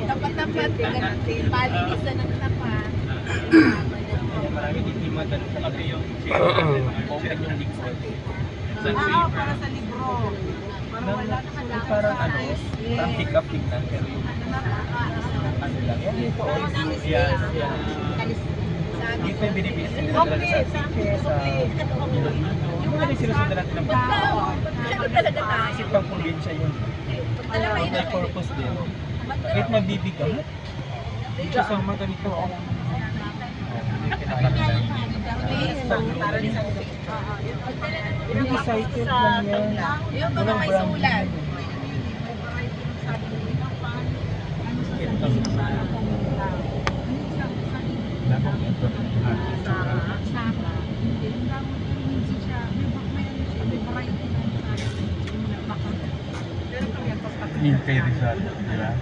Tapat-tapat, palinisan ng tapat. Marami din timatan sa kape yung open yung liquid. Para sa libro. Para wala na Parang ano, parang pick-up tignan pero yung ano lang. Yan ito, yan. Dito yung binibigyan nila talaga sa ticket, sa yung mga sinusunod natin ng Ano talaga tayo? isip pang probinsya yun. May purpose din. Kahit mabibigat, dito sa mga ganito, pinapakita. Yung recycle lang yan. Yung mga may sulat. Yung kay Rizal, di ba?